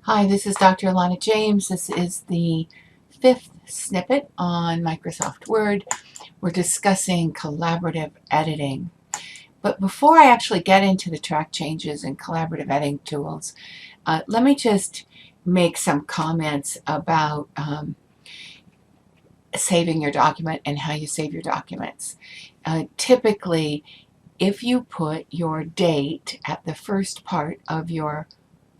Hi, this is Dr. Alana James. This is the fifth snippet on Microsoft Word. We're discussing collaborative editing. But before I actually get into the track changes and collaborative editing tools, let me just make some comments about saving your document and how you save your documents. Typically, if you put your date at the first part of your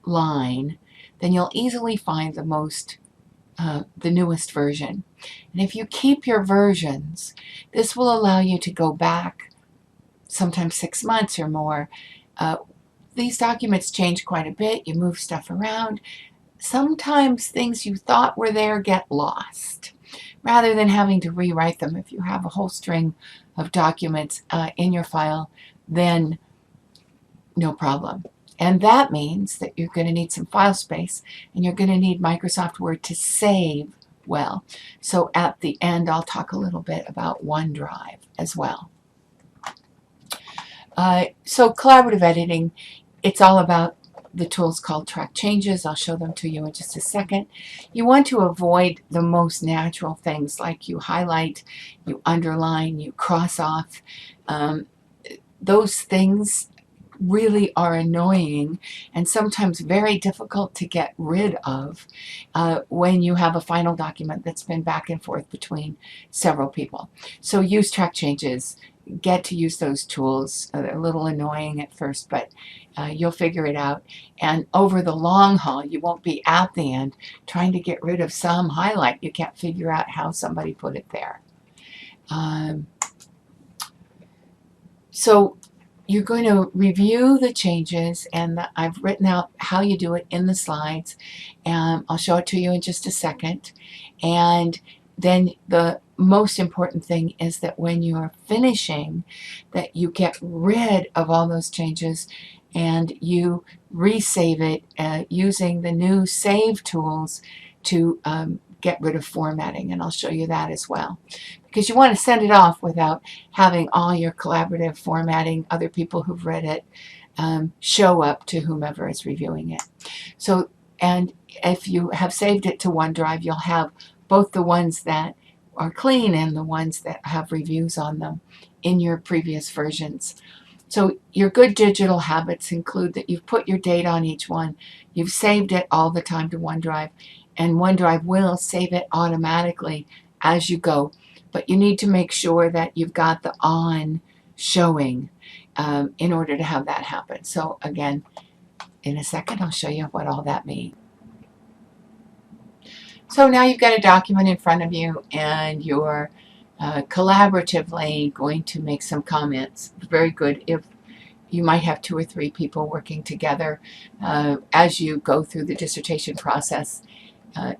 line, then you'll easily find the newest version. And if you keep your versions, this will allow you to go back sometimes 6 months or more. These documents change quite a bit. You move stuff around. Sometimes things you thought were there get lost. Rather than having to rewrite them, if you have a whole string of documents in your file, then no problem. And that means that you're going to need some file space, and you're going to need Microsoft Word to save well. So at the end, I'll talk a little bit about OneDrive as well. So collaborative editing, it's all about the tools called track changes. I'll show them to you in just a second. You want to avoid the most natural things like you highlight, you underline, you cross off. Those things really are annoying and sometimes very difficult to get rid of when you have a final document that's been back and forth between several people. So use track changes. Get to use those tools. They're a little annoying at first, but you'll figure it out. And over the long haul, you won't be at the end trying to get rid of some highlight. You can't figure out how somebody put it there. So you're going to review the changes, and I've written out how you do it in the slides, and I'll show it to you in just a second. And then the most important thing is that when you are finishing, that you get rid of all those changes and you resave it using the new save tools to get rid of formatting, and I'll show you that as well. Because you want to send it off without having all your collaborative formatting, other people who've read it, show up to whomever is reviewing it. So, and if you have saved it to OneDrive, you'll have both the ones that are clean and the ones that have reviews on them in your previous versions. So your good digital habits include that you've put your date on each one, you've saved it all the time to OneDrive, and OneDrive will save it automatically as you go. But you need to make sure that you've got the on showing in order to have that happen. So again, in a second, I'll show you what all that means. So now you've got a document in front of you, and you're collaboratively going to make some comments. Very good if you might have 2 or 3 people working together as you go through the dissertation process.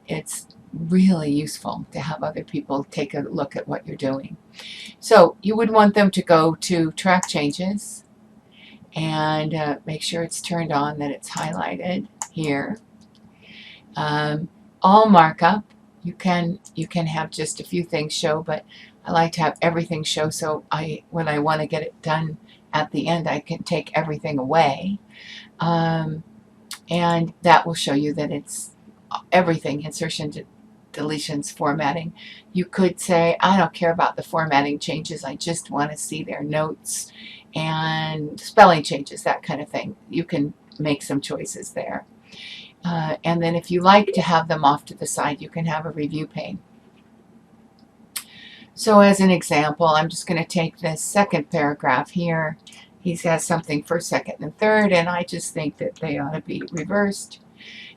It's really useful to have other people take a look at what you're doing. So you would want them to go to track changes and make sure it's turned on, that it's highlighted here. All markup, you can have just a few things show, but I like to have everything show, so when I want to get it done at the end, I can take everything away, and that will show you that it's everything: insertion, deletions, formatting. You could say, I don't care about the formatting changes, I just want to see their notes and spelling changes, that kind of thing. You can make some choices there. And then if you like to have them off to the side, you can have a review pane. So as an example, I'm just going to take this second paragraph here. He has something first, second, and third, and I just think that they ought to be reversed.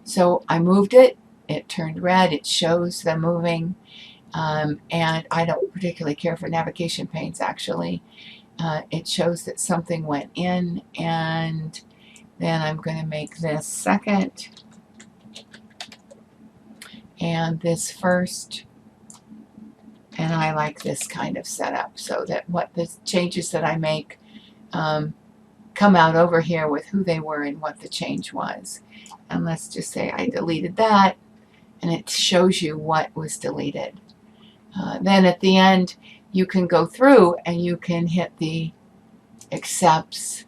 So I moved it. It turned red. It shows them moving. And I don't particularly care for navigation panes, actually. It shows that something went in, and then I'm going to make this second and this first. And I like this kind of setup so that what the changes that I make come out over here with who they were and what the change was. And let's just say I deleted that, and it shows you what was deleted. Then at the end, you can go through and you can hit the accepts,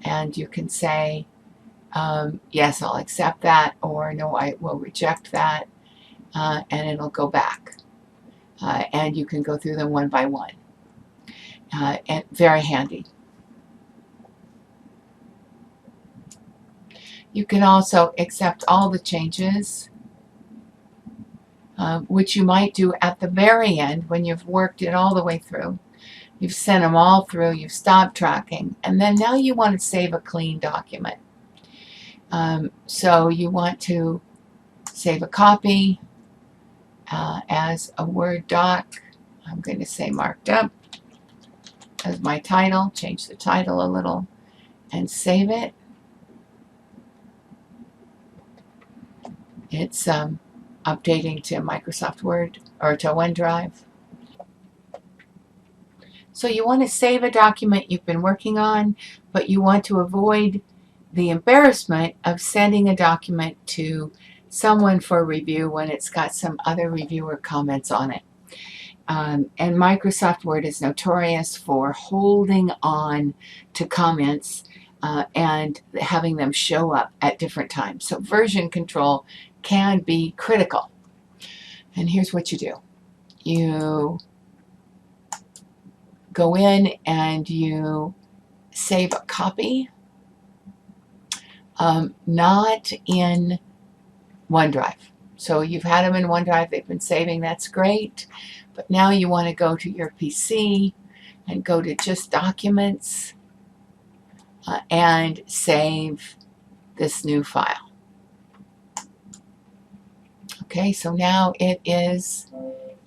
and you can say yes, I'll accept that, or no, I will reject that, and it'll go back. And you can go through them one by one. And very handy. You can also accept all the changes, which you might do at the very end when you've worked it all the way through. You've sent them all through, you've stopped tracking, and then now you want to save a clean document. So you want to save a copy as a Word doc. I'm going to say marked up as my title, change the title a little, and save it. It's updating to Microsoft Word or to OneDrive. So you want to save a document you've been working on, but you want to avoid the embarrassment of sending a document to someone for review when it's got some other reviewer comments on it. And Microsoft Word is notorious for holding on to comments and having them show up at different times. So version control can be critical. And here's what you do. You go in and you save a copy, not in OneDrive. So you've had them in OneDrive, they've been saving, that's great. But now you want to go to your PC and go to just Documents and save this new file. Okay, so now it is,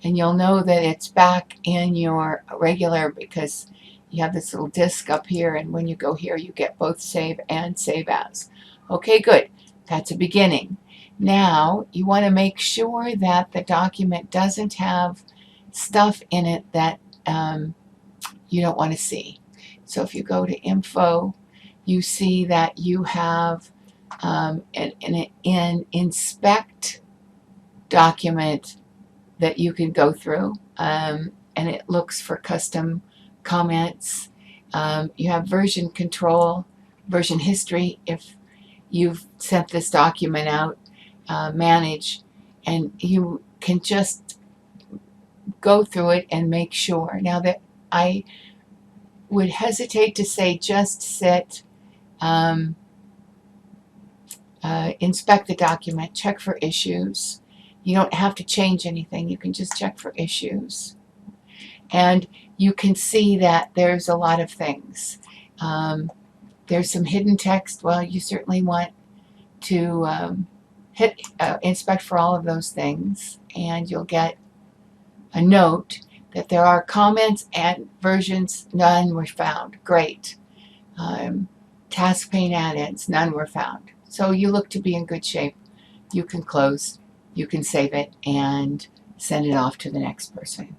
and you'll know that it's back in your regular because you have this little disk up here, and when you go here you get both save and save as. Okay, good. That's a beginning. Now you want to make sure that the document doesn't have stuff in it that you don't want to see. So if you go to Info, you see that you have an Inspect document that you can go through, and it looks for custom comments. You have version control, version history if you've sent this document out, manage, and you can just go through it and make sure. Now that I would hesitate to say just sit, inspect the document, check for issues. You don't have to change anything. You can just check for issues. And you can see that there's a lot of things. There's some hidden text. Well, you certainly want to hit inspect for all of those things, and you'll get a note that there are comments and versions, none were found. Great. Task pane add-ins, none were found. So you look to be in good shape. You can close, you can save it, and send it off to the next person.